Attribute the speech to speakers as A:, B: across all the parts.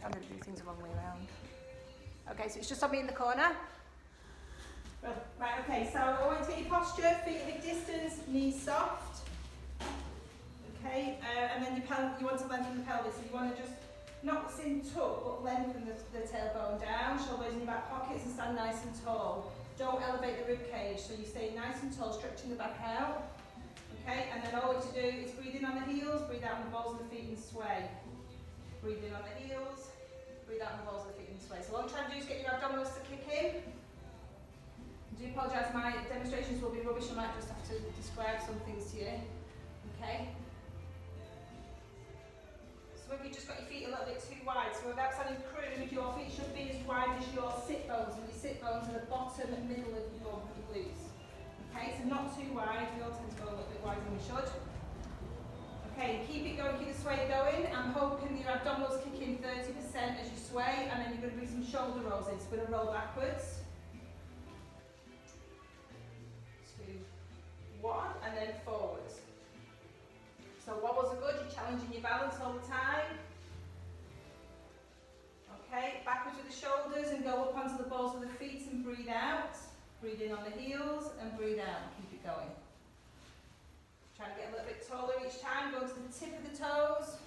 A: I'm going to do things the wrong way around. Okay, so it's just on me in the corner. Right, okay, so I want to get your posture, feet a big distance, knees soft. Okay, and then you want to lengthen the pelvis, so you want to just not sit in tuck, but lengthen the tailbone down, shoulders in your back pockets and stand nice and tall. Don't elevate the rib cage, so you stay nice and tall, stretching the back out. Okay, and then all we to do is breathe in on the heels, breathe out on the balls of the feet and sway. Breathe in on the heels, breathe out on the balls of the feet and sway. So what I'm trying to do is get your abdominals to kick in. I do apologise, my demonstrations will be rubbish, I might just have to describe some things to you. Okay. So if you've just got your feet a little bit too wide, so without sounding crude, your feet should be as wide as your sit bones, and your sit bones are the bottom and middle of your glutes. Okay, so not too wide, we all tend to go a little bit wider than we should. Okay, keep it going, keep the sway going. I'm hoping your abdominals kick in 30% as you sway, and then you're going to bring some shoulder rolls in. So we're going to roll backwards. 2, 1, and then forwards. So wobbles are good, you're challenging your balance all the time. Okay, backwards with the shoulders and go up onto the balls of the feet and breathe out. Breathe in on the heels and breathe out, keep it going. Try to get a little bit taller each time, go to the tip of the toes.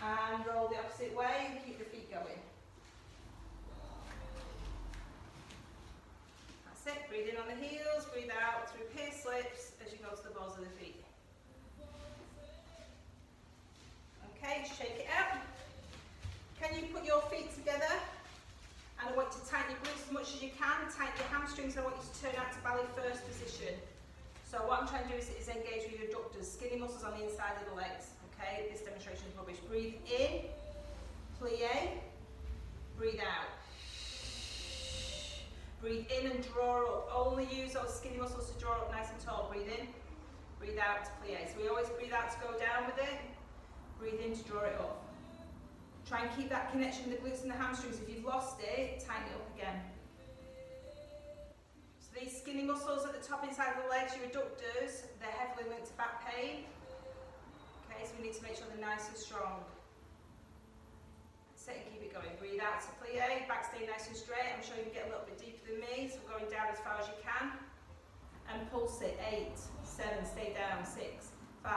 A: And roll the opposite way and keep the feet going. That's it, breathe in on the heels, breathe out through pierced lips as you go to the balls of the feet. Okay, shake it out. Can you put your feet together? And I want you to tighten your glutes as much as you can. Tighten your hamstrings. I want you to turn out to ballet first position. So what I'm trying to do is engage with your adductors, skinny muscles on the inside of the legs. Okay, this demonstration is rubbish. Breathe in, plie, breathe out. Breathe in and draw up. Only use those skinny muscles to draw up nice and tall. Breathe in, breathe out to plie. So we always breathe out to go down with it. Breathe in to draw it up. Try and keep that connection with the glutes and the hamstrings. If you've lost it, tighten it up again. So these skinny muscles at the top inside of the legs, your adductors, they're heavily linked to back pain. Okay, so we need to make sure they're nice and strong. That's it, and keep it going. Breathe out to plie, back stay nice and straight. I'm sure you can get a little bit deeper than me, so going down as far as you can. And pulse it. 8, 7, stay down. 6, 5,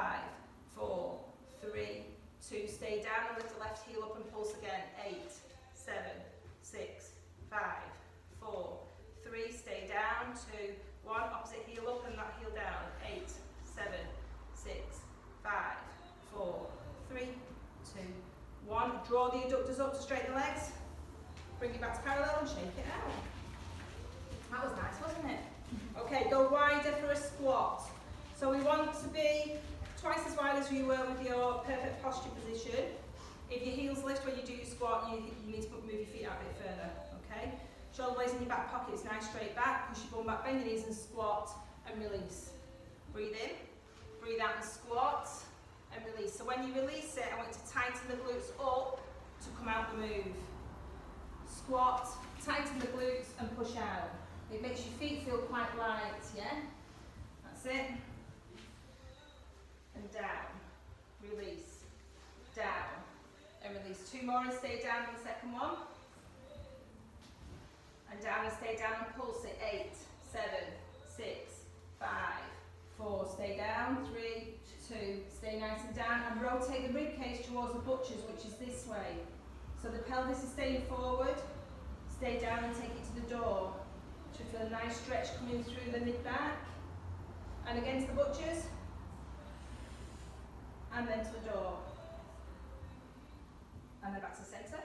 A: 4, 3, 2, stay down and lift the left heel up and pulse again. 8, 7, 6, 5, 4, 3, stay down. 2, 1, opposite heel up and that heel down. 8, 7, 6, 5, 4, 3, 2, 1. Draw the adductors up to straighten the legs. Bring it back to parallel and shake it out. That was nice, wasn't it? Okay, go wider for a squat. So we want to be twice as wide as you were with your perfect posture position. If your heels lift when you do your squat, you need to move your feet out a bit further, okay? Shoulder blades in your back pockets, nice straight back, push your bum back, bend your knees and squat and release. Breathe in, breathe out and squat and release. So when you release it, I want you to tighten the glutes up to come out the move. Squat, tighten the glutes and push out. It makes your feet feel quite light, yeah? That's it. And down, release, down, and release. 2 more and stay down on the second one. And down and stay down and pulse it. 8, 7, 6, 5, 4, stay down. 3, 2, stay nice and down. And rotate the rib cage towards the butchers, which is this way. So the pelvis is staying forward. Stay down and take it to the door. Should feel a nice stretch coming through the mid-back. And against the butchers. And then to the door. And then back to the centre.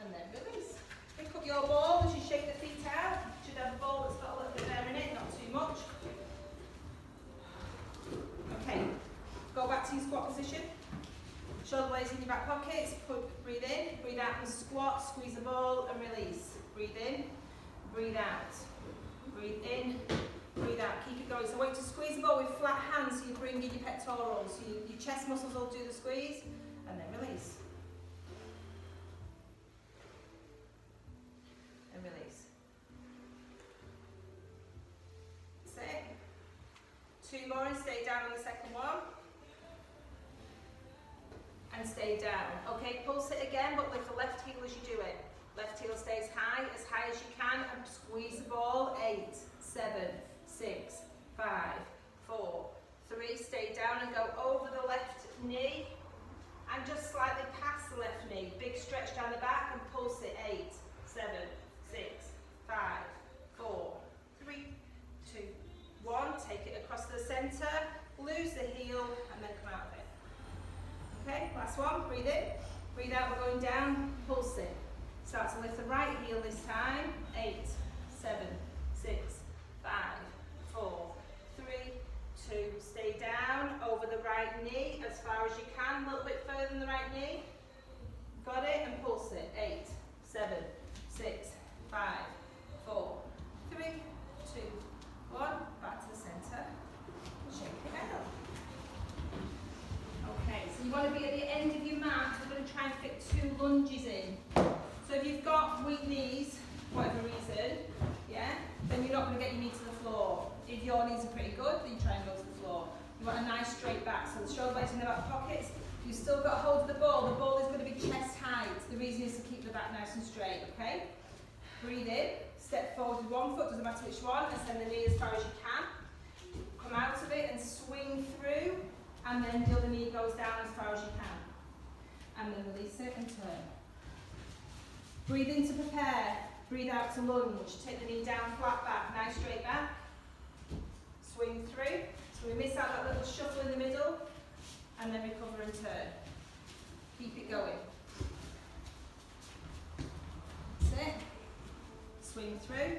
A: And then release. Pick up your ball as you shake the feet out. You should have a ball that's got a little bit there in it, not too much. Okay. Go back to your squat position. Shoulder blades in your back pockets. Breathe in, breathe out and squat. Squeeze the ball and release. Breathe in, breathe out. Breathe in, breathe out. Keep it going. So I want you to squeeze the ball with flat hands so you bring in your pectorals. So your chest muscles will do the squeeze and then release. And release. That's it. 2 more and stay down on the second one. And stay down. Okay, pulse it again, but lift the left heel as you do it. Left heel stays high as you can, and squeeze the ball. 8, 7, 6, 5, 4, 3. Stay down and go over the left knee, and just slightly past the left knee. Big stretch down the back and pulse it. 8, 7, 6, 5, 4, 3, 2, 1. Take it across the centre, lose the heel, and then come out of it. Okay, last one. Breathe in, breathe out. We're going down. Pulse it. Start to lift the right heel this time. 8, 7, 6, 5, 4, 3, 2. Stay down over the right knee as far as you can. A little bit further than the right knee. Got it? And pulse it. 8, 7, 6, 5, 4, 3, 2, 1. Back to the centre. Shake it out. Okay, so you want to be at the end of your mat. We're going to try and fit 2 lunges in. So if you've got weak knees, for whatever reason, yeah, then you're not going to get your knee to the floor. If your knees are pretty good, then you try and go to the floor. You want a nice straight back, so the shoulder blades in the back pockets. You've still got hold of the ball. The ball is going to be chest height. The reason is to keep the back nice and straight, okay? Breathe in, step forward with one foot, doesn't matter which one, and send the knee as far as you can. Come out of it and swing through, and then the other knee goes down as far as you can. And then release it and turn. Breathe in to prepare, breathe out to lunge. Take the knee down, flat back, nice straight back. Swing through. So we miss out that little shuffle in the middle, and then recover and turn. Keep it going. That's it. Swing through.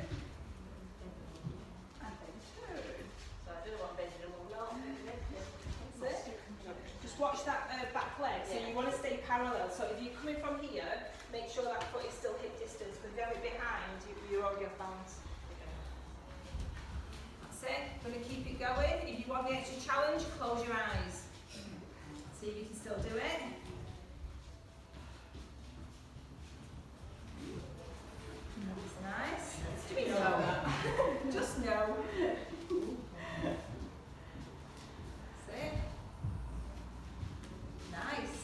A: And then turn.
B: So I don't know what bending will not.
A: That's it. Just watch that back leg. So you want to stay parallel. So if you're coming from here, make sure that foot is still hip distance, because if you have it behind, you're already off balance. That's it. Going to keep it going. If you want the extra challenge, close your eyes. See if you can still do it. That's nice.
B: Do we know about that?
A: Just know. That's it. Nice.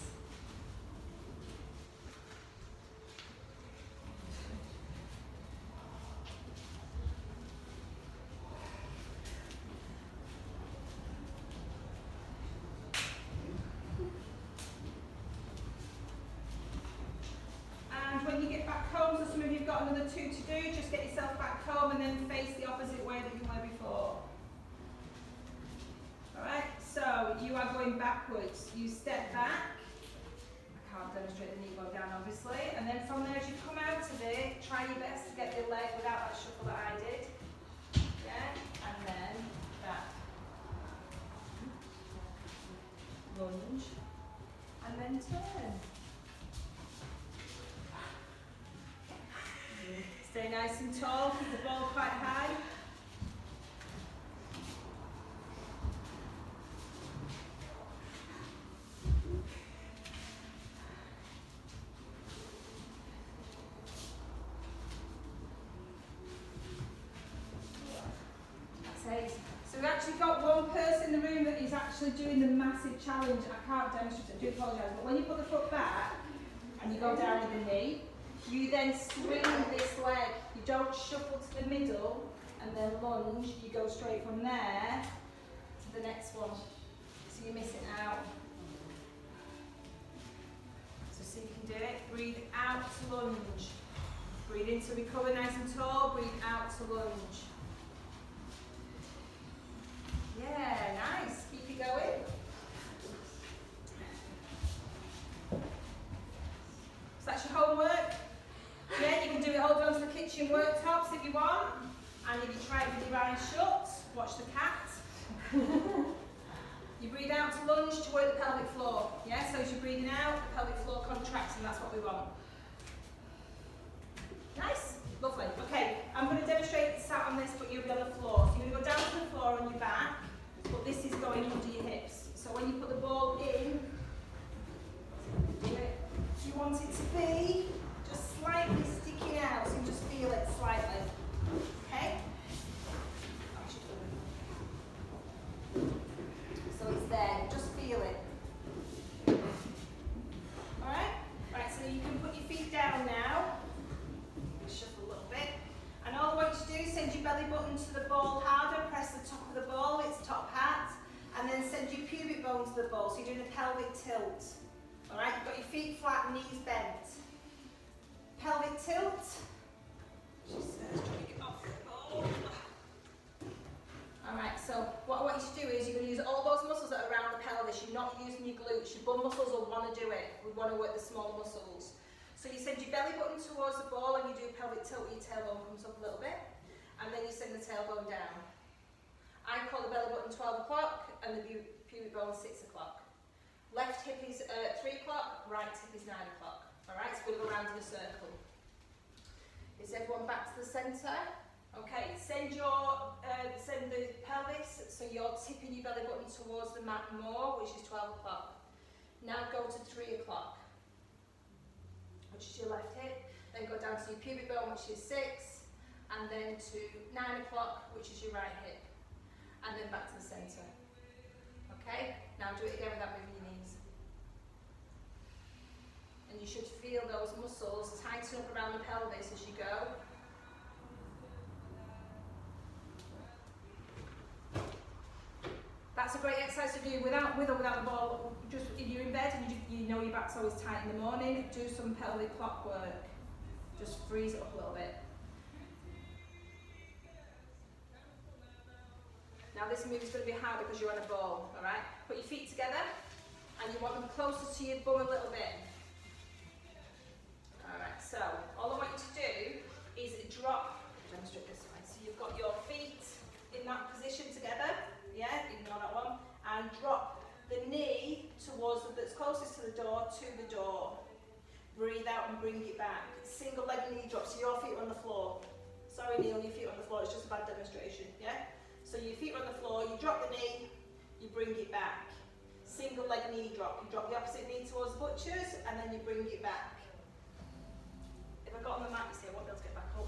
A: When you get back home, so some of you have got another 2 to do, just get yourself back home and then face the opposite way that you were before. Alright, so you are going backwards. You step back. I can't demonstrate the knee go down obviously. And then from there, as you come out of it, try your best to get the leg without that shuffle that I did. Yeah, and then back. Lunge. And then turn. Stay nice and tall, keep the ball quite high. That's 8. So we've actually got one person in the room that is actually doing the massive challenge. I can't demonstrate it, I do apologise, but when you put the foot back and you go down with the knee, you then swing this leg. You don't shuffle to the middle and then lunge. You go straight from there to the next one. So you miss it out. So see if you can do it. Breathe out to lunge. Breathe in to recover nice and tall. Breathe out to lunge. Yeah, nice. Keep it going. So that's your homework. Yeah, you can do it holding onto the kitchen worktops if you want. And if you try it with your eyes shut, watch the cat. You breathe out to lunge to work the pelvic floor. Yeah, so as you're breathing out, the pelvic floor contracts, and that's what we want. Nice, lovely. Okay, I'm going to demonstrate sat on this, but you'll be on the floor. So you're going to go down to the floor on your back, but this is going under your hips. So when you put the ball in, you want it to be just slightly sticking out, so you just feel it slightly. Okay? So it's there, just feel it. bone to the ball. So you're doing a pelvic tilt. All right, you've got your feet flat, knees bent. Pelvic tilt. She says, trying to get off the ball. All right, so what I want you to do is you're going to use all those muscles that are around the pelvis. You're not using your glutes. Your bum muscles will want to do it. We want to work the smaller muscles. So you send your belly button towards the ball and you do a pelvic tilt. Your tailbone comes up a little bit, and then you send the tailbone down. I call the belly button 12 o'clock and the pubic bone 6 o'clock. Left hip is 3 o'clock, right hip is 9 o'clock. Alright, so we'll go around in a circle. Is everyone back to the centre? Okay, send the pelvis, so you're tipping your belly button towards the mat more, which is 12 o'clock. Now go to 3 o'clock, which is your left hip. Then go down to your pubic bone, which is 6, and then to 9 o'clock, which is your right hip. And then back to the centre. Okay? Now do it again without moving your knees. And you should feel those muscles tighten up around the pelvis as you go. That's a great exercise to do with or without the ball. Just if you're in bed and you know your back's always tight in the morning, do some pelvic clock work. Just freeze it up a little bit. Now this move is going to be hard because you're on a ball, alright? Put your feet together and you want them closer to your bum a little bit. Alright, so all I want you to do is demonstrate this way. So you've got your feet in that position together, yeah, ignore that one, and drop the knee towards that's closest to the door. Breathe out and bring it back. Single leg knee drop, so your feet are on the floor. Sorry Neil, your feet are on the floor, it's just a bad demonstration, yeah? So your feet are on the floor, you drop the knee, you bring it back. Single leg knee drop. You drop the opposite knee towards the butchers and then you bring it back. If I got on the mat, you see, I won't be able to get back up.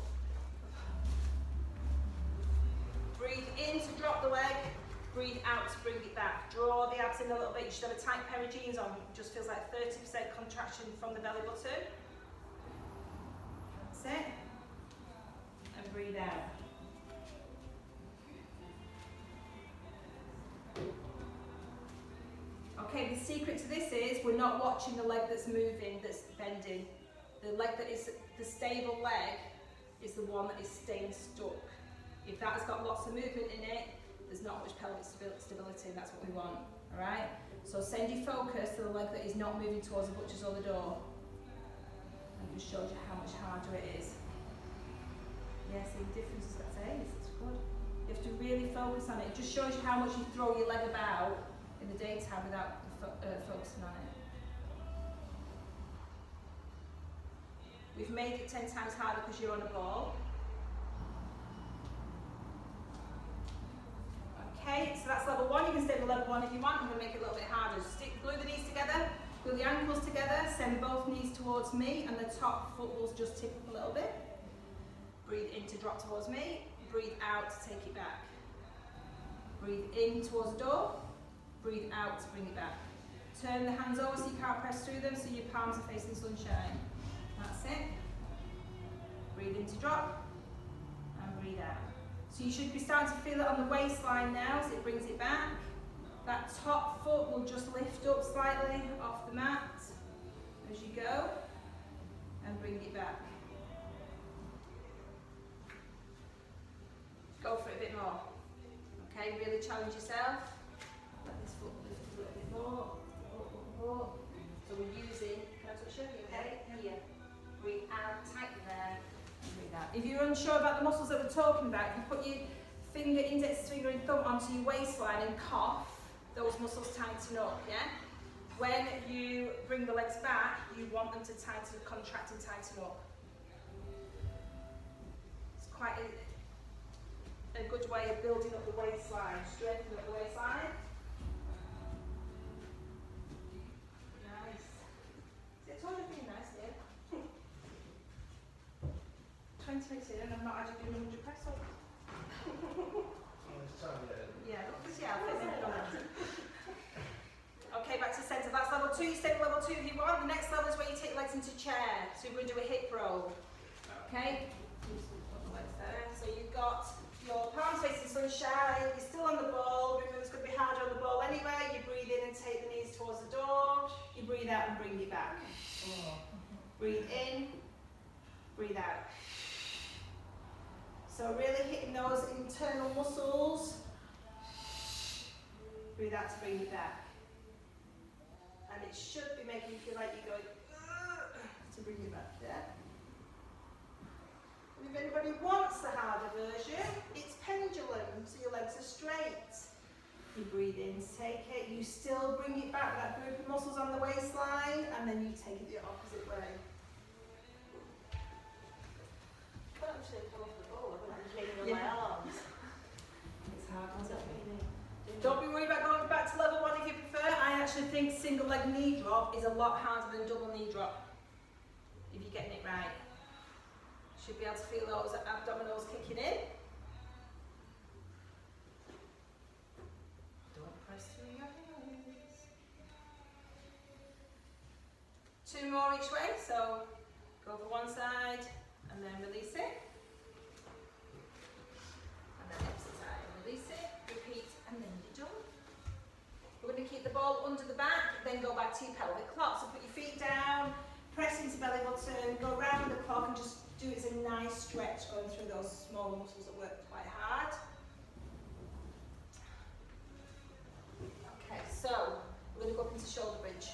A: Breathe in to drop the leg, breathe out to bring it back. Draw the abs in a little bit. You should have a tight pair of jeans on. It just feels like 30% contraction from the belly button. That's it. And breathe out. Okay, the secret to this is we're not watching the leg that's moving, that's bending. The leg that is the stable leg is the one that is staying stuck. If that has got lots of movement in it, there's not much pelvic stability, and that's what we want. Alright? So send your focus to the leg that is not moving towards the butchers or the door. And it just shows you how much harder it is. Yeah, see the difference is that's it's good. You have to really focus on it. It just shows you how much you throw your leg about in the daytime without focusing on it. We've made it 10 times harder because you're on a ball. Okay, so that's level 1. You can stay with level 1 if you want. I'm going to make it a little bit harder. Glue the knees together, glue the ankles together, send both knees towards me, and the top foot will just tip up a little bit. Breathe in to drop towards me, breathe out to take it back. Breathe in towards the door, breathe out to bring it back. Turn the hands over so you can't press through them, so your palms are facing sunshine. That's it. Breathe in to drop, and breathe out. So you should be starting to feel it on the waistline now, so it brings it back. That top foot will just lift up slightly off the mat as you go, and bring it back. Go for it a bit more. Okay, really challenge yourself. Let this foot lift a little bit more. So we're using, can I touch you? Okay, here. Breathe out, tighten there, and breathe out. If you're unsure about the muscles that we're talking about, you put your finger, index finger and thumb onto your waistline and cough, those muscles tighten up, yeah? When you bring the legs back, you want them to contract and tighten up. It's quite a good way of building up the waistline, strengthening up the waistline. Nice. See, I told you being nice, dear. 20 minutes in and I'm not actually doing 100 press ups. Yeah, look at the outfit. Okay, back to centre. That's level 2. You stay with level 2 if you want. The next level is where you take legs into chair. So we're going to do a hip roll. Okay? So you've got your palms facing sunshine. You're still on the ball. Remember, it's going to be harder on the ball anyway. You breathe in and take breathe out. So really hitting those internal muscles. Breathe out to bring it back. And it should be making you feel like you're going to bring it back, yeah? And if anybody wants the harder version, it's pendulum, so your legs are straight. You breathe in, take it, you still bring it back, that group of muscles on the waistline, and then you take it the opposite way.
B: Can't actually come off the ball, I'm just leaning on
A: Yeah.
B: my arms.
A: It's hard,
B: What's
A: isn't
B: that
A: it?
B: meaning?
A: Don't be worried about going back to level 1 if you prefer. I actually think single leg knee drop is a lot harder than double knee drop, if you're getting it right. Should be able to feel those abdominals kicking in. Don't press through your hands. 2 more each way, so go for one side and then release it. And then opposite side, release it, repeat, and then you're done. We're going to keep the ball under the back, then go back to your pelvic clock. So put your feet down, press into belly button, go round the clock and just do it as a nice stretch going through those smaller muscles that work quite hard. Okay, so we're going to go up into shoulder bridge.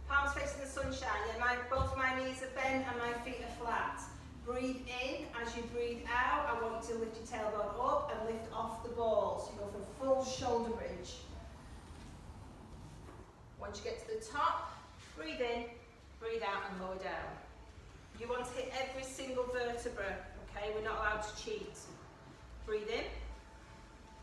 A: Palms facing the sunshine. Yeah, both my knees are bent and my feet are flat. Breathe in. As you breathe out, I want you to lift your tailbone up and lift off the ball. So you go for a full shoulder bridge. Once you get to the top, breathe in, breathe out and lower down. You want to hit every single vertebra, okay? We're not allowed to cheat. Breathe in.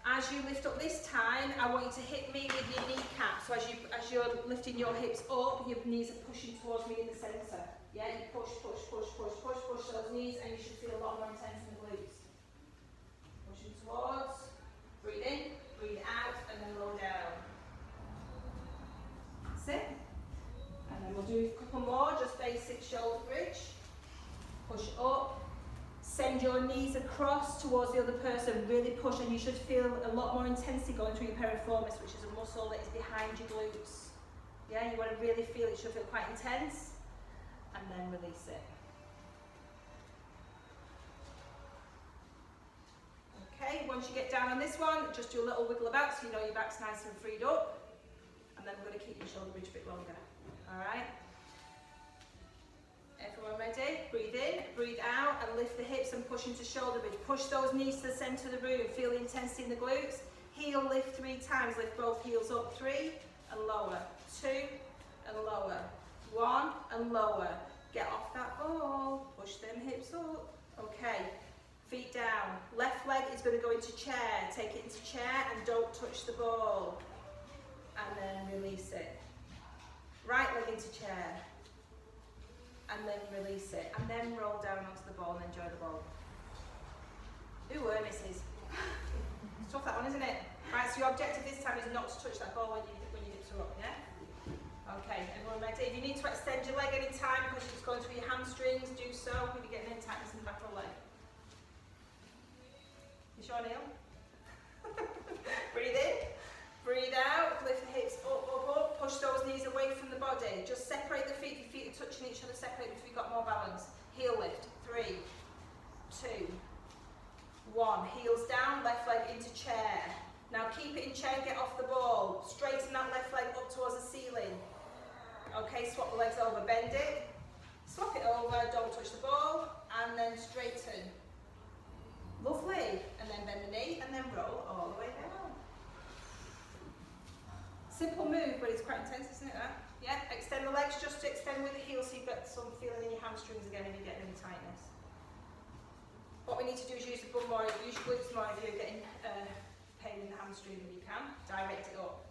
A: As you lift up this time, I want you to hit me with your kneecap. So as you're lifting your hips up, your knees are pushing towards me in the centre. Yeah, you push those knees and you should feel a lot more intense in the glutes. Pushing towards, breathe in, breathe out and then lower down. That's it. And then we'll do a couple more, just basic shoulder bridge. Push up, send your knees across towards the other person, really push, and you should feel a lot more intensity going through your piriformis, which is a muscle that is behind your glutes. Yeah, you want to really feel it, should feel quite intense, and then release it. Okay, once you get down on this one, just do a little wiggle about so you know your back's nice and freed up, and then we're going to keep your shoulder bridge a bit longer. Alright? Everyone ready? Breathe in, breathe out and lift the hips and push into shoulder bridge. Push those knees to the centre of the room. Feel the intensity in the glutes. Heel lift 3 times. Lift both heels up. 3 and lower. 2 and lower. 1 and lower. Get off that ball. Push them hips up. Okay. Feet down. Left leg is going to go into chair. Take it into chair and don't touch the ball. And then release it. Right leg into chair. And then release it, and then roll down onto the ball and enjoy the ball. Ooh, misses. It's tough that one, isn't it? Right, so your objective this time is not to touch that ball when you hips are up, yeah? Okay, everyone ready? If you need to extend your leg any time because it's going through your hamstrings, do so if you're getting any tightness in the back of the leg. You sure, Neil? Breathe in, breathe out, lift the hips up, push those knees away from the body. Just separate the feet, if your feet are touching each other, separate them if you've got more balance. Heel lift, 3, 2, 1. Heels down, left leg into chair. Now keep it in chair and get off the ball. Straighten that left leg up towards the ceiling. Okay, swap the legs over, bend it, swap it over, don't touch the ball, and then straighten. Lovely. And then bend the knee, and then roll all the way down. Simple move, but it's quite intense, isn't it, that? Yeah, extend the legs just to extend with the heels so you've got some feeling in your hamstrings again if you're getting any tightness. What we need to do is use the bum more, use your glutes more if you're getting pain in the hamstring if you can. Direct it up.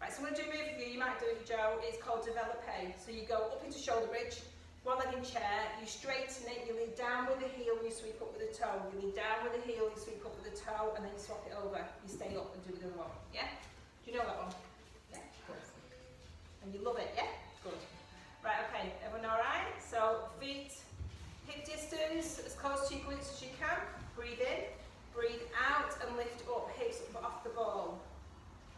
A: Right, so I'm going to do a move with you, you might do it, Joe, it's called develop A. So you go up into shoulder bridge, one leg in chair, you straighten it, you lead down with the heel, you sweep up with the toe. You lead down with the heel, you sweep up with the toe, and then you swap it over. You stay up and do the other one. Yeah? Do you know that one? Yeah, good. And you love it, yeah? Good. Right, okay, everyone alright? So feet, hip distance, as close to your glutes as you can. Breathe in, breathe out and lift up, hips up off the ball.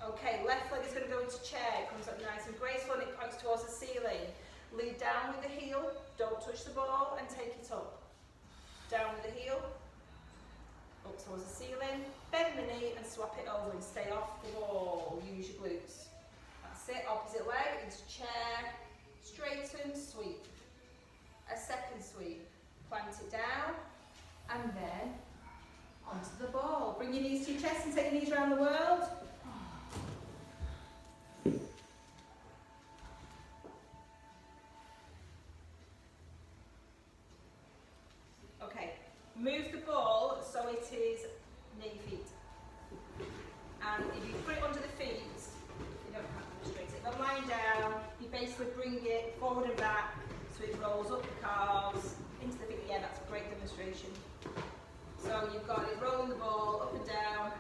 A: Okay, left leg is going to go into chair, it comes up nice and graceful and it points towards the ceiling. Lead down with the heel, don't touch the ball and take it up. down with the heel, up towards the ceiling, bend the knee and swap it over and stay off the wall, use your glutes. That's it, opposite leg into chair, straighten, sweep. A second sweep, plant it down, and then onto the ball. Bring your knees to your chest and take your knees around the world. Okay, move the ball so it is knee feet. And if you put it under the feet, you don't have to restrict it. If I'm lying down, you basically bring it forward and back so it rolls up the calves into the feet. Yeah, that's a great demonstration. So you've got it rolling the ball up and down.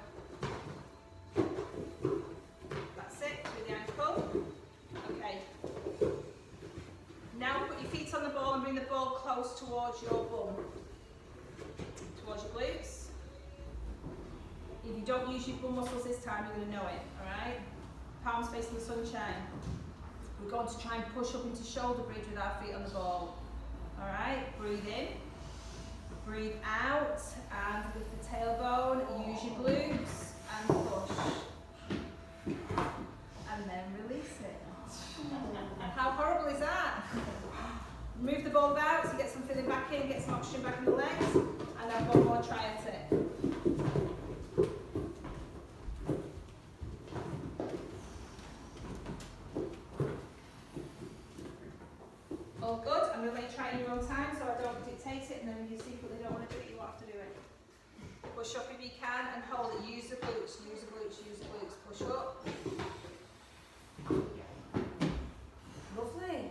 A: That's it, with the ankle. Okay. Now put your feet on the ball and bring the ball close towards your bum. Towards your glutes. If you don't use your bum muscles this time, you're going to know it, alright? Palms facing the sunshine. We're going to try and push up into shoulder bridge with our feet on the ball. Alright, breathe in. Breathe out and with the tailbone, use your glutes and push. And then release it. How horrible is that? Move the ball about so you get some filling back in, get some oxygen back in the legs, and have one more try at it. All good. I'm going to let you try in your own time so I don't dictate it, and then if you secretly don't want to do it, you won't have to do it. Push up if you can and hold it. Use the glutes, use the glutes, use the glutes. Push up. Lovely.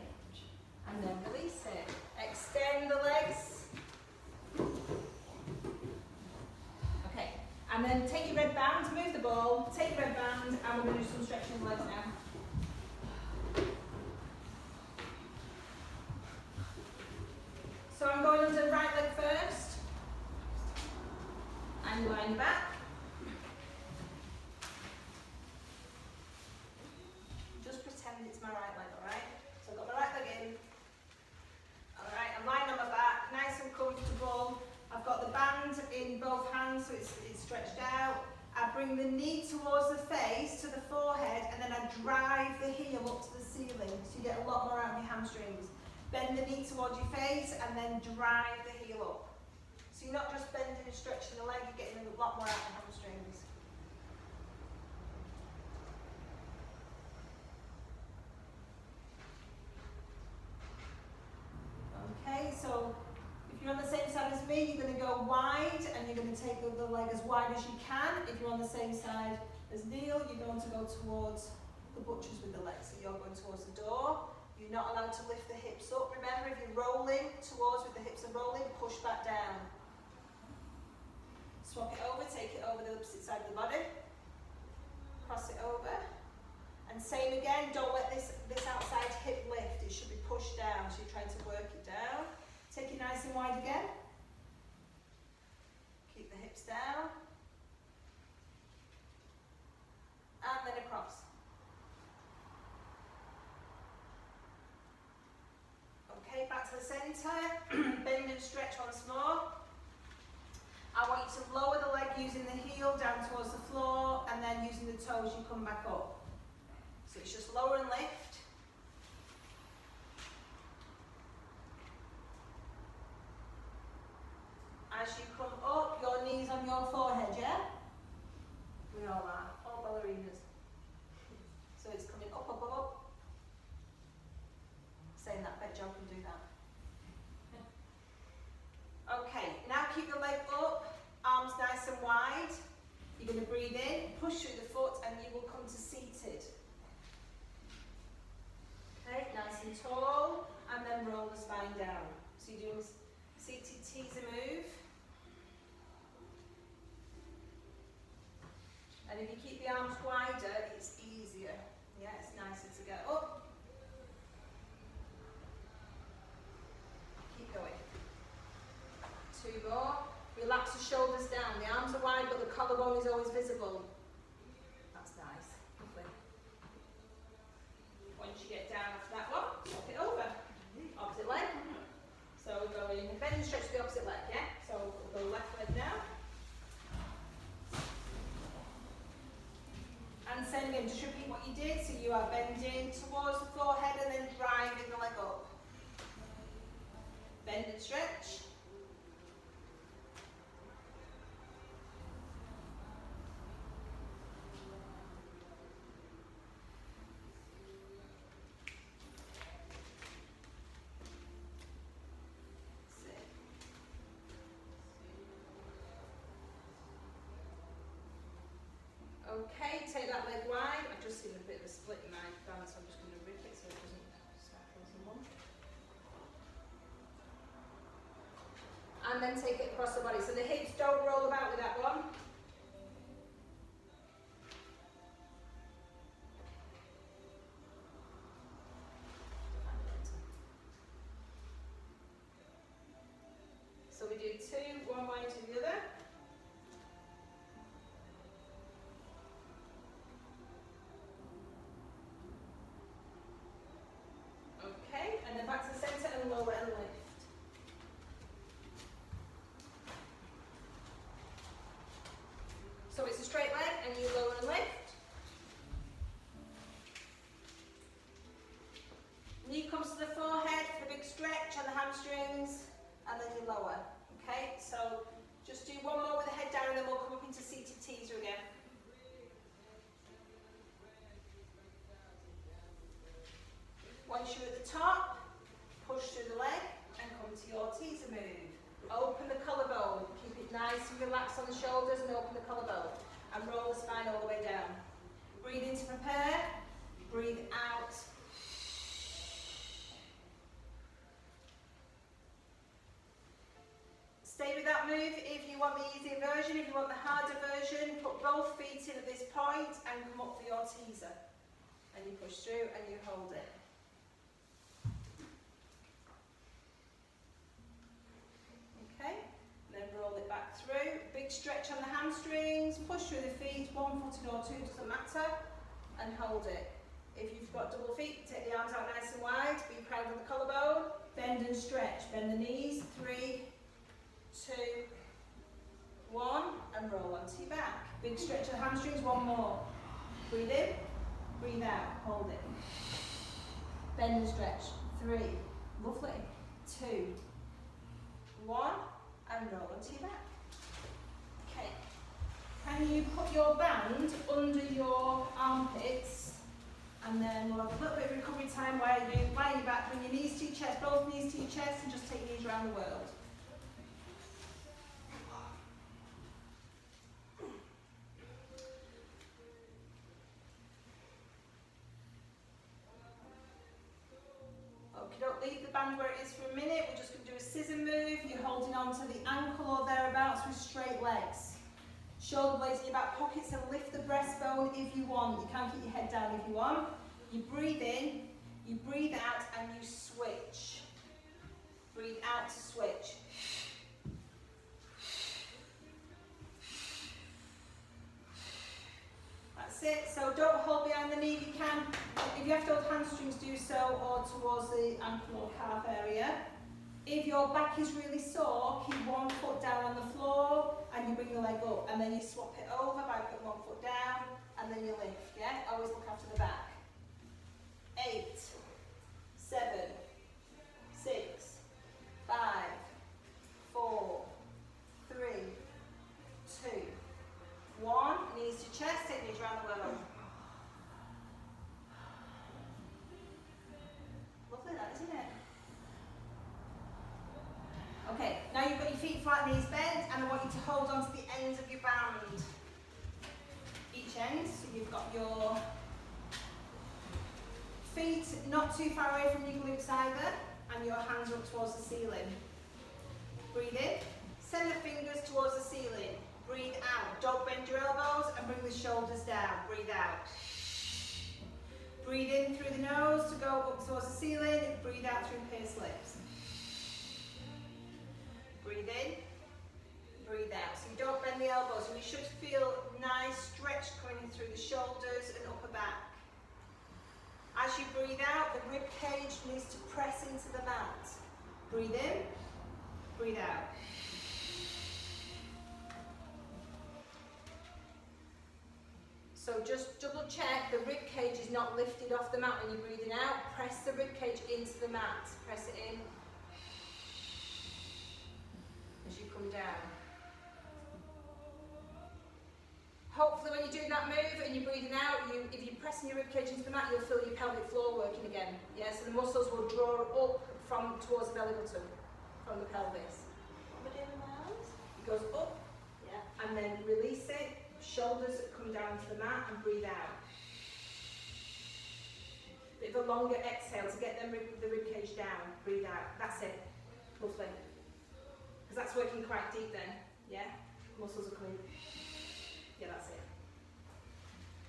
A: And then release it. Extend the legs. Okay. And then take your red band, move the ball, take your red band, and we're going to do some stretching of the legs now. So I'm going under the right leg first. And lying back. Just pretend it's my right leg, alright? So I've got my right leg in. Alright, I'm lying on my back, nice and comfortable. I've got the band in both hands so it's stretched out. I bring the knee towards the face, to the forehead, and then I drive the heel up to the ceiling so you get a lot more out of your hamstrings. Bend the knee towards your face and then drive the heel up. So you're not just bending and stretching the leg, you're getting a lot more out of the hamstrings. Okay, so if you're on the same side as me, you're going to go wide and you're going to take the leg as wide as you can. If you're on the same side as Neil, you're going to go towards the butchers with the legs. So you're going towards the door. You're not allowed to lift the hips up. Remember, if you're rolling towards with the hips are rolling, push back down. Swap it over, take it over the opposite side of the body. Cross it over. And same again, don't let this outside hip lift. It should be pushed down, so you're trying to work it down. Take it nice and wide again. Keep the hips down. And then across. Okay, back to the centre. Bend and stretch once more. I want you to lower the leg using the heel down towards the floor, and then using the toes you come back up. So it's just lower and lift. As you come up, your knees on your forehead, yeah? We all are, all ballerinas. So it's coming up, up, up, up. Saying that, bet Joe can do that. Okay, now keep the leg up, arms nice and wide. You're going to breathe in, push through the foot, and you will come to seated. Okay, nice and tall, and then roll the spine down. So you're doing seated teaser move. And if you keep the arms wider, it's easier. Yeah, it's nicer to get up. Keep going. 2 more. Relax the shoulders down. The arms are wide, but the collarbone is always visible. That's nice. Lovely. Once you get down after that one, swap it over. Opposite leg. So we're going bend and stretch the opposite leg, yeah? So you are bending towards the forehead and then driving the leg up. Bend and stretch. Okay, take that leg wide. I've just seen a bit of a split in my band, so I'm just going to rip it so it doesn't start causing one. And then take it across the body. So the hips don't roll about with that one. So we do two, one way to the other. Okay, and then back to the centre and lower and lift. So it's a straight leg and you lower and lift. Knee comes to the forehead for a big stretch on the hamstrings and then you lower. Okay, so just do one more with the head down and then we'll come up into seated teaser again. Once you're at the top, push through the leg and come to your teaser move. Open the collarbone, keep it nice and relaxed on the shoulders and open the collarbone. And roll the spine all the way down. Breathe in to prepare, breathe out. Stay with that move if you want the easier version. If you want the harder version, put both feet in at this point and come up for your teaser. And you push through and you hold it. Okay, and then roll it back through. Big stretch on the hamstrings, push through the feet, one footed or two, doesn't matter, and hold it. If you've got double feet, take the arms out nice and wide, be proud of the collarbone, bend and stretch, bend the knees, 3, 2, 1, and roll onto your back. Big stretch of the hamstrings, one more. Breathe in, breathe out, hold it. Bend and stretch, 3, lovely, 2, 1, and roll onto your back. Okay, can you put your band under your armpits, and then we'll have a little bit of recovery time where you lie your back, bring your knees to your chest, both knees to your chest, and just take your knees around the world. Okay, don't leave the band where it is for a minute. We're just going to do a scissor move. You're holding on to the ankle or thereabouts with straight legs. Shoulder blades in your back pockets and lift the breastbone if you want. You can keep your head down if you want. You breathe in, you breathe out, and you switch. Breathe out to switch. That's it. So don't hold behind the knee if you can. If you have to hold hamstrings, do so, or towards the ankle or calf area. If your back is really sore, keep one foot down on the floor and you bring the leg up, and then you swap it over by putting one foot down and then you lift, yeah? Always look after the back. 8, 7, 6, 5, 4, 3, 2, 1. Knees to chest, take knees around the world. Lovely that, isn't it? Okay, now you've got your feet flat, knees bent, and I want you to hold on to the ends of your band. Each end, so you've got your feet not too far away from your glutes either, and your hands are up towards the ceiling. Breathe in, send the fingers towards the ceiling. Breathe out, don't bend your elbows and bring the shoulders down. Breathe out. Breathe in through the nose to go up towards the ceiling, breathe out through pierced lips. Breathe in, breathe out. So you don't bend the elbows, and you should feel nice stretch coming through the shoulders and upper back. As you breathe out, the rib cage needs to press into the mat. Breathe in, breathe out. So So just double check the rib cage is not lifted off the mat when you're breathing out. Press the rib cage into the mat. Press it in as you come down. Hopefully when you're doing that move and you're breathing out, if you're pressing your rib cage into the mat, you'll feel your pelvic floor working again. Yeah, so the muscles will draw up from towards the belly button, from the pelvis.
B: What am I doing with my arms?
A: It goes up,
B: Yeah.
A: and then release it. Shoulders come down to the mat and breathe out. Bit of a longer exhale to get the rib cage down. Breathe out. That's it. Lovely. Because that's working quite deep then. Yeah? Muscles are coming. Yeah, that's it.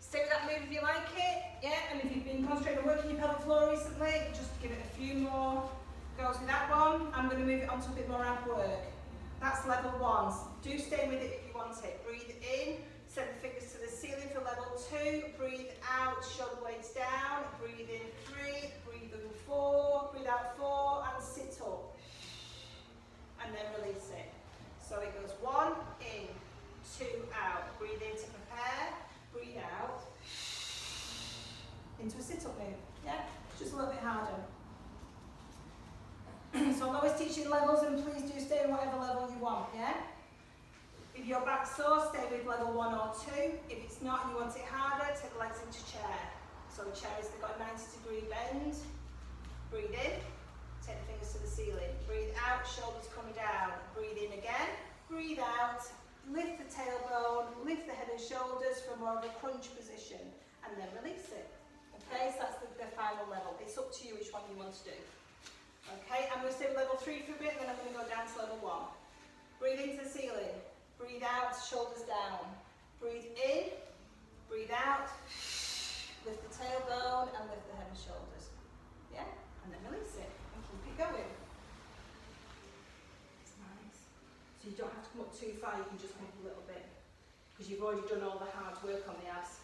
A: Stay with that move if you like it. Yeah? And if you've been concentrating on working your pelvic floor recently, just give it a few more goes with that one. I'm going to move it on to a bit more ab work. That's level 1. Do stay with it if you want it. Breathe in. Send the fingers to the ceiling for level 2. Breathe out, shoulder blades down. Breathe in 3. Breathe in 4. Breathe out 4 and sit up. And then release it. So it goes 1 in, 2 out. Breathe in to prepare. Breathe out. Into a sit-up move. Yeah? Just a little bit harder. So I'm always teaching levels, and please do stay in whatever level you want. Yeah? If your back's sore, stay with level 1 or 2. If it's not and you want it harder, take the legs into chair. So the chair is, they've got a 90-degree bend. Breathe in, take the fingers to the ceiling. Breathe out, shoulders coming down. Breathe in again, breathe out, lift the tailbone, lift the head and shoulders for more of a crunch position, and then release it. Okay, so that's the final level. It's up to you which one you want to do. Okay, I'm going to stay with level 3 for a bit, and then I'm going to go down to level 1. Breathe into the ceiling. Breathe out, shoulders down. Breathe in, breathe out, lift the tailbone and lift the head and shoulders. Yeah? And then release it and keep it going. It's nice. So you don't have to come up too far, you can just come up a little bit. Because you've already done all the hard work on the abs.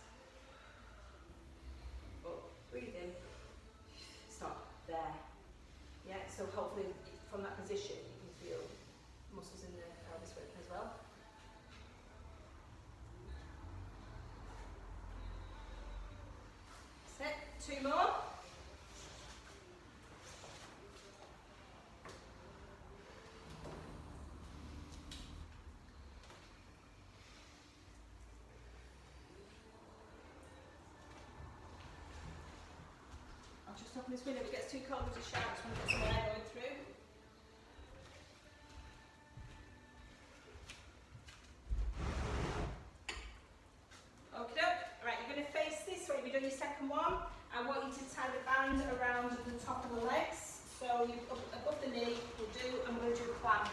A: But breathe in, stop, there. Yeah, so hopefully from that position you can feel muscles in the pelvis working as well. That's it. 2 more. I'll just open this window. If it gets too cold, just shout when there's some air going through. Your second one, I want you to tie the band around the top of the legs. So you above the knee will do, and we're going to do a clam.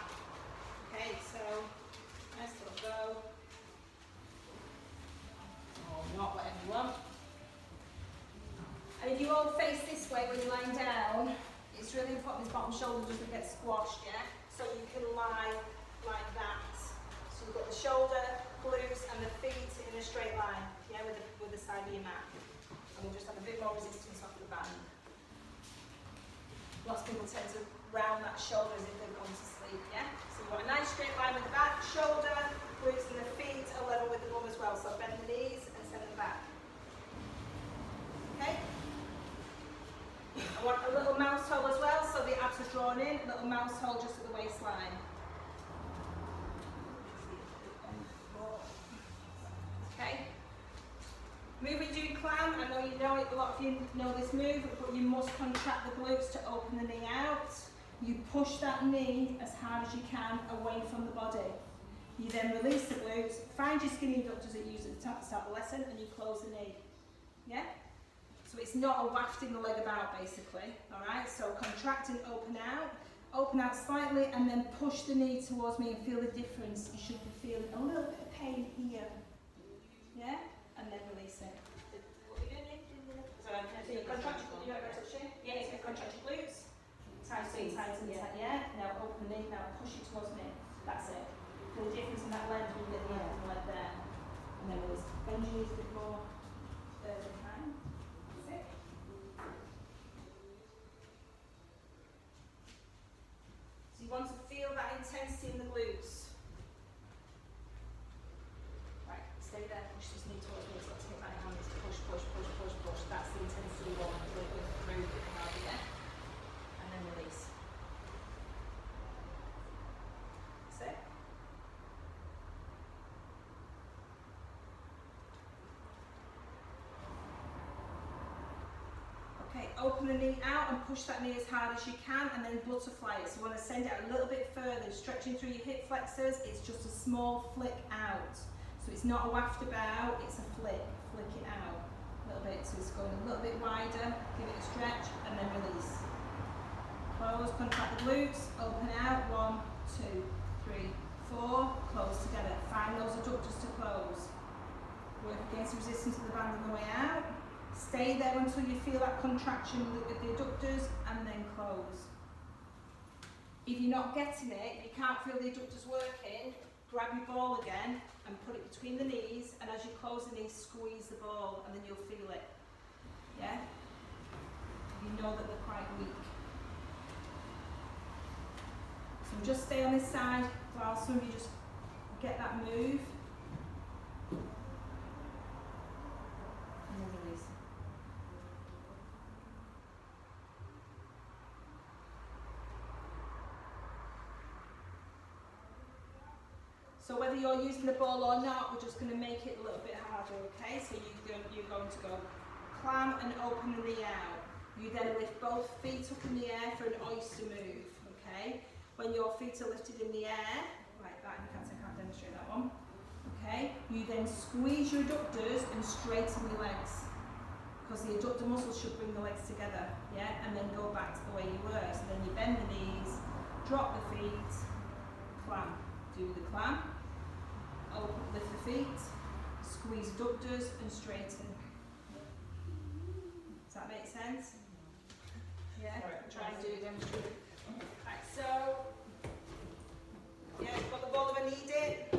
A: Okay, so nice little go. Or not, whatever you want. And if you all face this way when you're lying down, it's really important this bottom shoulder doesn't get squashed, yeah? So you can lie like that. So you've got the shoulder, glutes and the feet in a straight line, yeah, with the side of your mat. And we'll just have a bit more resistance off the band. Lots of people tend to round that shoulder as if they're going to sleep, yeah? So you've got a nice straight line with the back, shoulder, glutes and the feet are level with the bum as well. So bend the knees and send them back. Okay? I want a little mouse hole as well, so the abs are drawn in, a little mouse hole just at the waistline. Okay? Move when you do clam, I know you know it, a lot of you know this move, but you must contract the glutes to open the knee out. You push that knee as hard as you can away from the body. You then release the glutes, find your skinny abductors that you use at the start of the lesson, and you close the knee. Yeah? So it's not a wafting the leg about basically, alright? So contract and open out slightly, and then push the knee towards me and feel the difference. You should be feeling a little bit of pain here. Yeah? And then release it.
B: What are you doing?
A: So you contract your, you don't go touch it? Yeah, you can contract your glutes. Tighten, tighten, tighten, yeah. Now open the knee, now push it towards me. That's it. Feel the difference in that length when you get the end of the leg there. And then release. Bend your knees a bit more further behind. That's it. So you want to feel that intensity in the glutes. Right, stay there, push this knee towards me, so let's take that hand Okay, open the knee out and push that knee as hard as you can, and then butterfly it. So you want to send it out a little bit further, stretching through your hip flexors. It's just a small flick out. So it's not a waft about, it's a flick it out a little bit. So it's going a little bit wider, give it a stretch, and then release. Close, contract the glutes, open out, 1, 2, 3, 4, close together. Find those adductors to close. Work against the resistance of the band on the way out. Stay there until you feel that contraction of the adductors, and then close. If you're not getting it, if you can't feel the adductors working, grab your ball again and put it between the knees, and as you close the knees, squeeze the ball, and then you'll feel it. Yeah? You know that they're quite weak. So just stay on this side while some of you just get that move. And then release. So whether you're using the ball or not, we're just going to make it a little bit harder, okay? So you're going to go clam and open the knee out. You then lift both feet up in the air for an oyster move, okay? When your feet are lifted in the air, like that, I can't demonstrate that one, okay? You then squeeze your adductors and straighten your legs, because the adductor muscles should bring the legs together, yeah? And then go back to the way you were. So then you bend the knees, drop the feet, clam, do the clam. Open, lift the feet, squeeze adductors and straighten. Does that make sense? Yeah? Try and do them. Right, so, yeah, you've got the ball of a knee dip.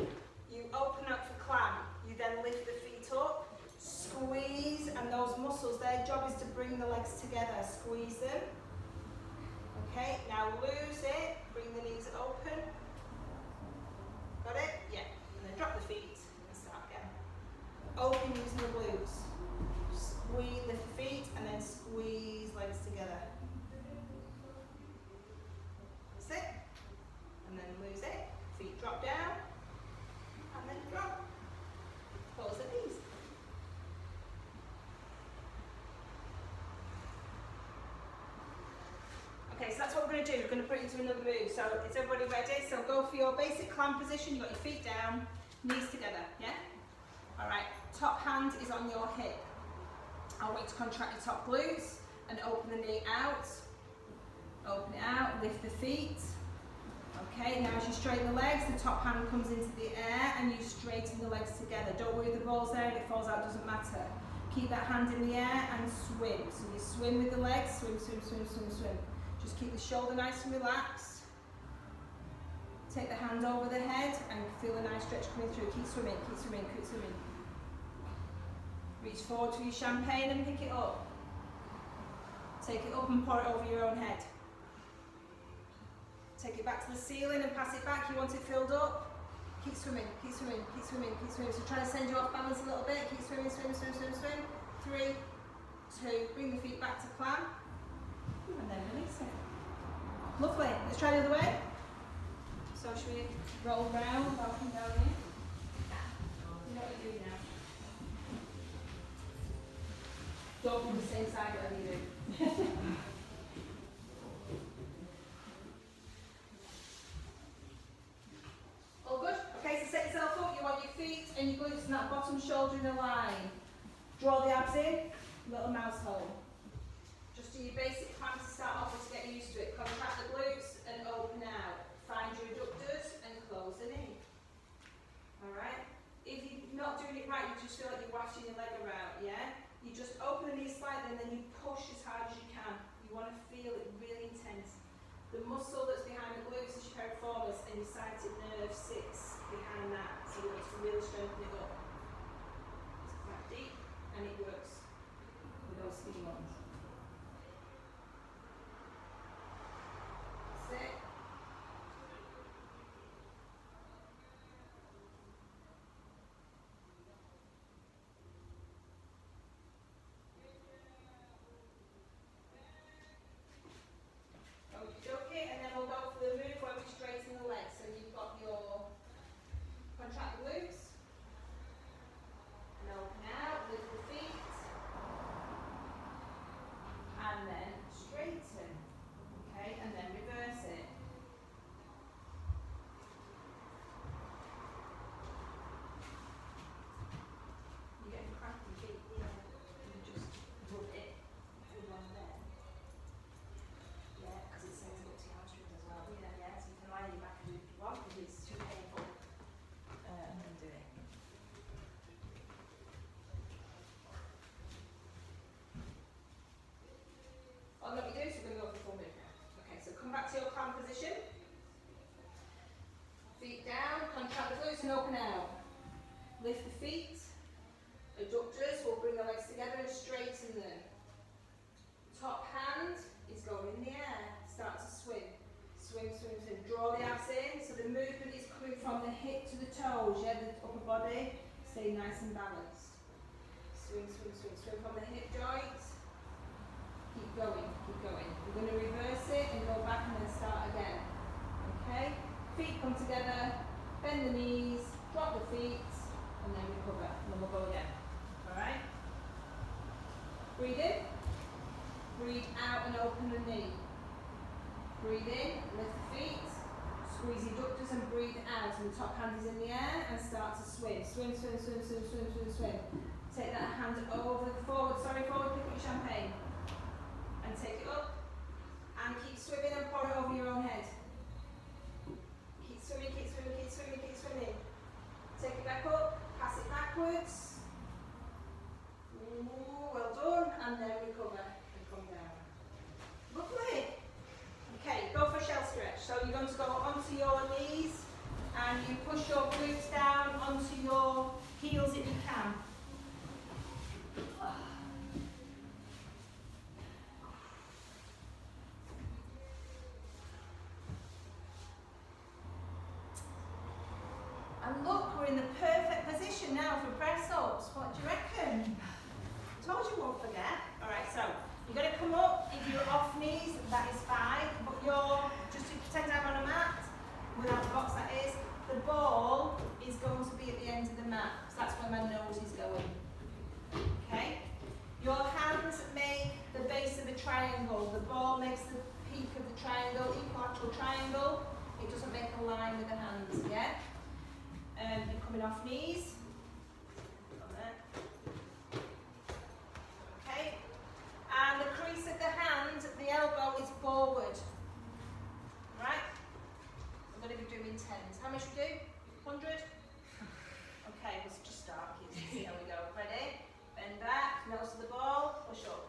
A: You open up for clam. You then lift the feet up, squeeze, and those muscles, their job is to bring the legs together. Squeeze them. Okay, now lose it, bring the knees open. Got it? Yeah. And then drop the feet and start again. Open using the glutes. Squeeze, lift the feet, and then squeeze legs together. That's it. And then lose it. Feet drop down. And then drop. Close the knees. Okay, so that's what we're going to do. We're going to put it into another move. So is everybody ready? So go for your basic clam position. You've got your feet down, knees together, yeah? All right, top hand is on your hip. I want you to contract your top glutes and open the knee out. Open it out, lift the feet. Okay, now as you straighten the legs, the top hand comes into the air and you straighten the legs together. Don't worry if the ball's there, if it falls out, doesn't matter. Keep that hand in the air and swim. So you swim with the legs, swim, swim, swim, swim, swim. Just keep the shoulder nice and relaxed. Take the hand over the head and feel a nice stretch coming through. Keep swimming, keep swimming, keep swimming. Reach forward to your champagne and pick it up. Take it up and pour it over your own head. Take it back to the ceiling and pass it back. You want it filled up? Keep swimming, keep swimming, keep swimming, keep swimming. So try to send you off balance a little bit. Keep swimming, swim, swim, swim, swim. 3, 2, bring the feet back to clam. And then release it. Lovely. Let's try the other way. So should we roll round, up and down here? You know what you're doing now. Don't do the same side whatever you do. All good? Okay, so set yourself up. You want your feet and your glutes and that bottom shoulder in a line. Draw the abs in, little mouse hole. Just do your basic clam to start off with to get used to it. Contract the glutes and open out. Find your adductors and close the knee. Alright? If you're not doing it right, you just feel like you're wafting your leg around, yeah? You just open the knee slightly and then you push as hard as you can. You want to feel it really intense. The muscle that's behind the glutes is your piriformis and your sciatic nerve sits behind that. So you want to really strengthen it up. It's quite deep and it works with those skinny ones. That's it. Okay, and then we'll go for the move where we straighten the legs. So you've got your contract the glutes, to your clam position. Feet down, contract the glutes and open out. Lift the feet. Adductors will bring the legs together and straighten them. Top hand is going in the air. Start to swim. Swim, swim, swim. Draw the abs in. So the movement is coming from the hip to the toes. Yeah, the upper body. Stay nice and balanced. Swing, swim, swim. Swim from the hip joints. Keep going, keep going. We're going to reverse it and go back and then start again. Okay? Feet come together. Bend the knees. Drop the feet. And then recover. And then we'll go again. Alright? Breathe in. Breathe out and open the knee. Breathe in, lift the feet, squeeze the adductors and breathe out. And the top hand is in the air and start to swim. Swim, swim, swim, swim, swim, swim, swim. Take that hand over, forward, pick up your champagne. And take it up. And keep swimming and pour it over your own head. Keep swimming, keep swimming, keep swimming, keep swimming. Take it back up, pass it backwards. Ooh, well done. And then recover. Lovely. Okay, go for a shell stretch. So you're going to go onto your knees and you push your glutes down onto your heels if you can. And look, we're in the perfect position now for press ups. What do you reckon? Told you won't forget. Alright, so you're going to come up. If you're off knees, that is fine. But you're just to pretend I'm on a mat, without the box that is. The ball is going to be at the end of the mat. So that's where my nose is going. Okay? Your hands make the base of the triangle. The ball makes the peak of the triangle, equilateral triangle. It doesn't make a line with the hands, yeah? You're coming off knees. Okay? And the crease of the hand, the elbow is forward. Right? I'm going to be doing 10s. How much we do? 100? Okay, let's just start. See how we go. Ready? Bend back, nose to the ball, push up.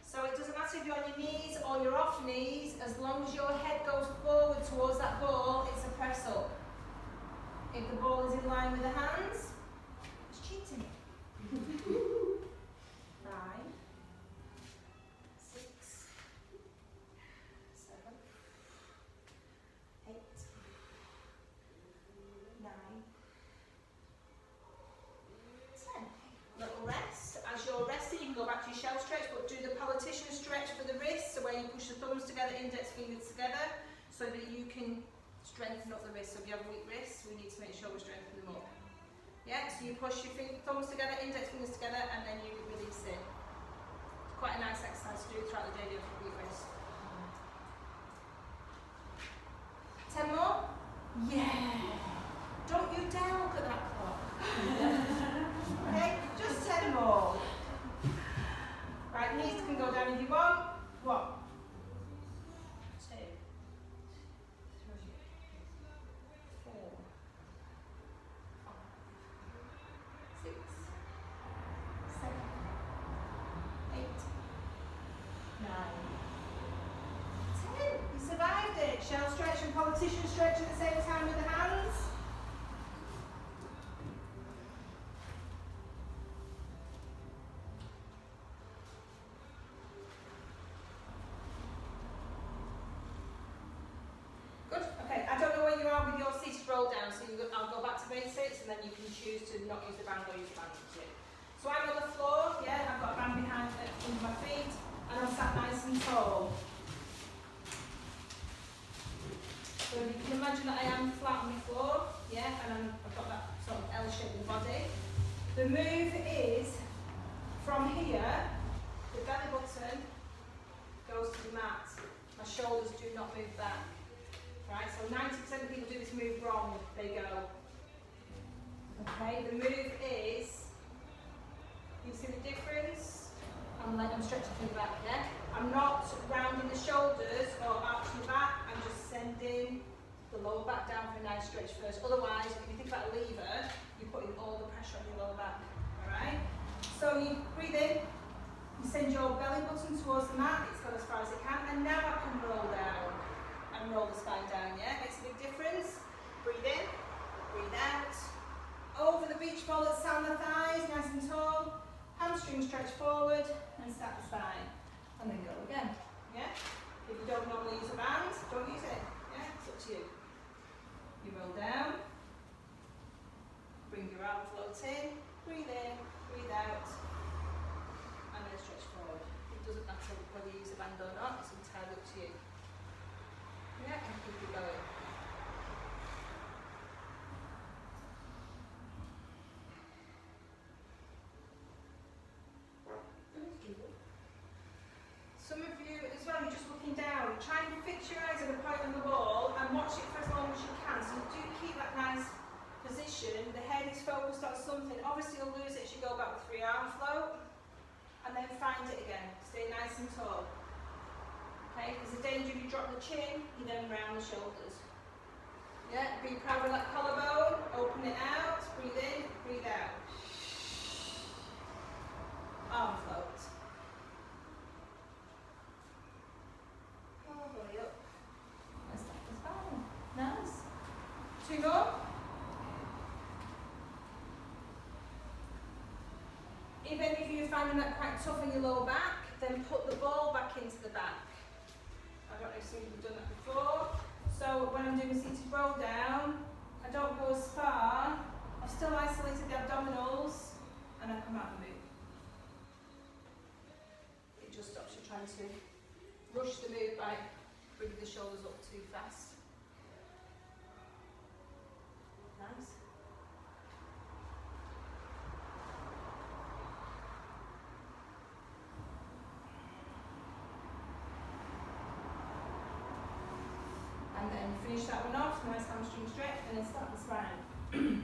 A: So it doesn't matter if you're on your knees or you're off knees, as long as your head goes forward towards that ball, it's a press up. If the ball is in line with the hands, it's cheating. 5, 6, 7, 8, 9, 10. Little rest. As you're resting, you can go back to your shell stretch, but do the politician stretch for the wrists, so where you push the thumbs together, index fingers together, so that you can strengthen up the wrists. So if you have weak wrists, we need to make sure we strengthen them up. Yeah, so you push your thumbs together, index fingers together, and then you release it. Quite a nice exercise to do throughout the day for weak wrists. 10 more? Yeah! Don't you dare look at that clock. Okay, just 10 more. Right, knees can go down if you want. 1, 2, 3, 4, 5, 6, 7, 8, 9, 10. You survived it. Shell stretch and politician stretch at the same time with the hands. Good. Okay, I don't know where you are with your seated roll down, so I'll go back to basics and then you can choose to not use the band or use the band. So I'm on the floor, yeah, I've got a band behind under my feet and I'm sat nice and tall. So you can imagine that I am flat on the floor, yeah, and I've got that sort of L shape in the body. The move is from here, the belly button goes to the mat. My shoulders do not move back. Right, so 90% of people do this move wrong. They go. Okay, the move is, you see the difference? I'm stretching to the back, yeah? I'm not rounding the shoulders or arching the back, I'm just sending the lower back down for a nice stretch first. Otherwise, if you think about a lever, you're putting all the pressure on your lower back, alright? So you breathe in, you send your belly button towards the mat, it's gone as far as it can, and now I can roll down. and roll the spine down, yeah? Makes a big difference. Breathe in, breathe out. Over the beach ball, let's sound the thighs, nice and tall. Hamstring stretch forward and stack the spine. And then go again, yeah? If you don't normally use a band, don't use it, yeah? It's up to you. You roll down. Bring your arm float in, breathe out, and then stretch forward. It doesn't matter whether you use a band or not, it's entirely up to you. Yeah, and keep it going. Some of you as well, you're just looking down. Try and fix your eyes at a point on the wall and watch it for as long as you can. So do keep that nice position. The head is focused on something. Obviously you'll lose it as you go back with free arm float. And then find it again. Stay nice and tall. Okay, there's a danger if you drop the chin, you then round the shoulders. Yeah, be proud of that collarbone. Open it out. Breathe in, breathe out. Arm float. All the way up. Let's start the spine. Nice. 2 more. Even if you're finding that quite tough in your lower back, then put the ball back into the back. I don't know if some of you have done that before. So when I'm doing a seated roll down, I don't go as far. I've still isolated the abdominals, and I come out and move. It just stops you trying to rush the move by bringing the shoulders up too fast. Nice. And then finish that one off, nice hamstring stretch, and then start the spine. I'm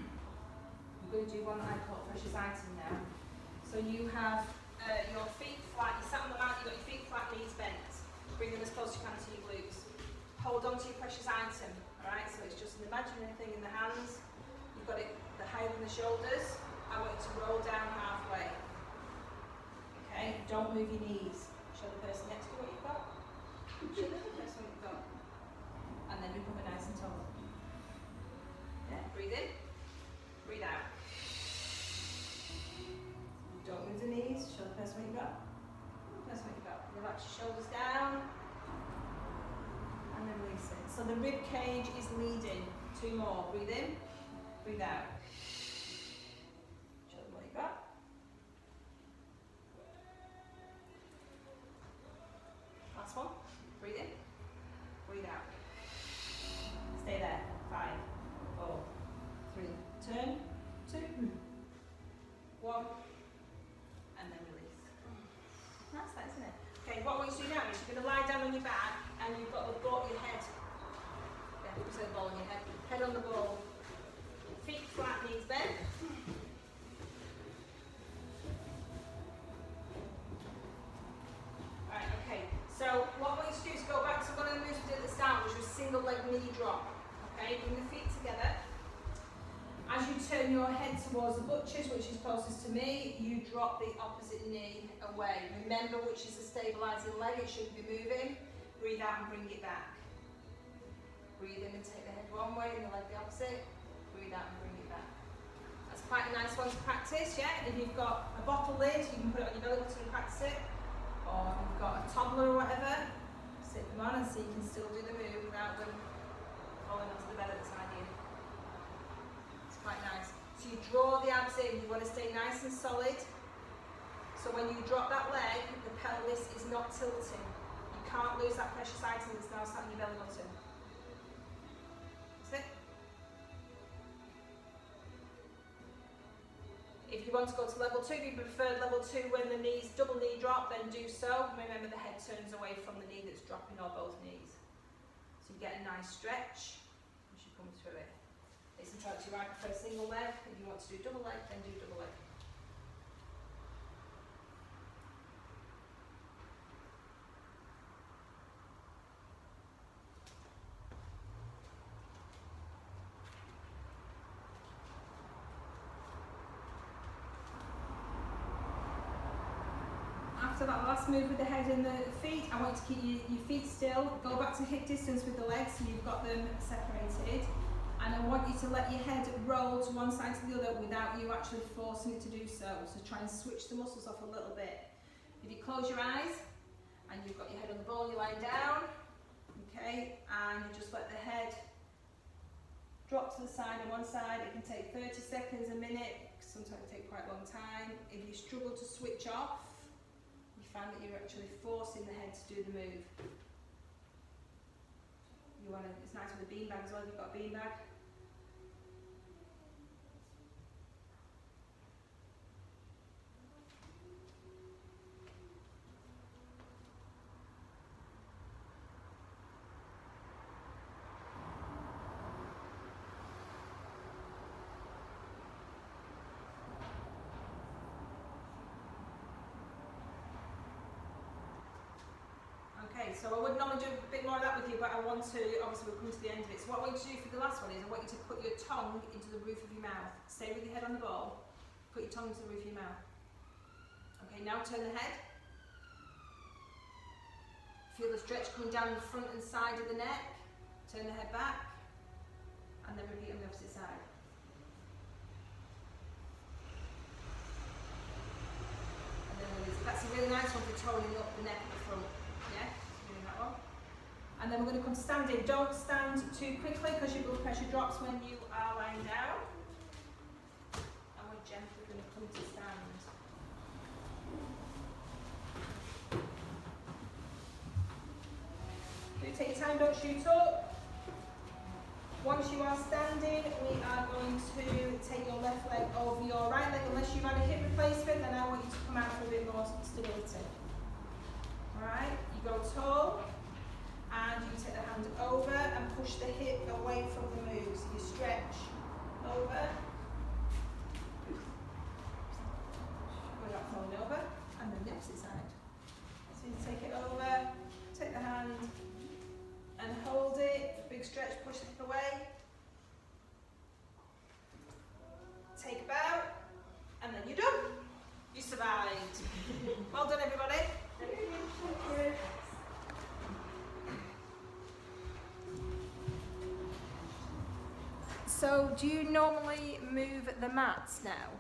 A: going to do one that I call precious item now. So you have your feet flat, you sat on the mat, you've got your feet flat, knees bent. Bring them as close as you can to your glutes. Hold on to your precious item, alright? So it's just an imaginary thing in the hands. You've got it the higher than the shoulders. I want you to roll down halfway. Okay, don't move your knees. Show the person next to what you've got. Show the person what you've got. And then recover nice and tall. Yeah, breathe in, breathe out. Don't move the knees, show the person what you've got. That's what you've got. Relax your shoulders down. And then release it. So the rib cage is leading. 2 more. Breathe in, breathe out. Show them what you've got. Last one. Breathe in, breathe out. Stay there. 5, 4, 3. Turn. 2, 1. And then release. Nice, that, isn't it? Okay, what I want you to do now is you're going to lie down on your back and you've got the ball, your head. Yeah, you say the ball on your head. Head on the ball. Feet flat, knees bent. Right, okay. So what I want you to do is go back to one of the moves we did at the start, which was single leg knee drop. Okay, bring the feet together. As you turn your head towards the butchers, which is closest to me, you drop the opposite knee away. Remember which is the stabilising leg, it shouldn't be moving. Breathe out and bring it back. Breathe in and take the head one way and the leg the opposite. Breathe out and bring it back. That's quite a nice one to practice, yeah? If you've got a bottle lid, you can put it on your belly button and practice it. Or if you've got a toddler or whatever, sit them on and see you can still do the move without them falling onto the bed at the side of you. It's quite nice. So you draw the abs in, you want to stay nice and solid. So when you drop that leg, the pelvis is not tilting. You can't lose that precious item that's now sat on your belly button. That's it. If you want to go to level 2, if you prefer level 2 when the knees double knee drop, then do so. Remember the head turns away from the knee that's dropping, or both knees. So you get a nice stretch as you come through it. It's entirely to you. I prefer single leg. If you want to do double leg, then do double leg. After after that last move with the head and the feet, I want you to keep your feet still. Go back to hip distance with the legs so you've got them separated. And I want you to let your head roll to one side to the other without you actually forcing it to do so. So try and switch the muscles off a little bit. If you close your eyes and you've got your head on the ball, you lie down, okay, and you just let the head drop to the side on one side. It can take 30 seconds, a minute, sometimes it take quite a long time. If you struggle to switch off, you find that you're actually forcing the head to do the move. It's nice with a beanbag as well if you've got a beanbag. Okay, so I would normally do a bit more of that with you, but I want to, obviously we're coming to the end of it. So what I want you to do for the last one is I want you to put your tongue into the roof of your mouth. Stay with your head on the ball, put your tongue into the roof of your mouth. Okay, now turn the head. Feel the stretch coming down the front and side of the neck. Turn the head back, and then repeat on the opposite side. And then release. That's a really nice one for toning up the neck at the front. Yeah, doing that one. And then we're going to come standing. Don't stand too quickly because your blood pressure drops when you are lying down. And we're gently going to come to stand. Do take your time, don't shoot up. Once you are standing, we are going to take your left leg over your right leg. Unless you've had a hip replacement, then I want you to come out for a bit more stability. Alright, you go tall, and you take the hand over and push the hip away from the move. So you stretch over, without falling over, and then the opposite side. So you take it over, take the hand, and hold it, big stretch, push the hip away, take a bow, and then you're done. You survived. Well done, everybody. So, do you normally move the mats now?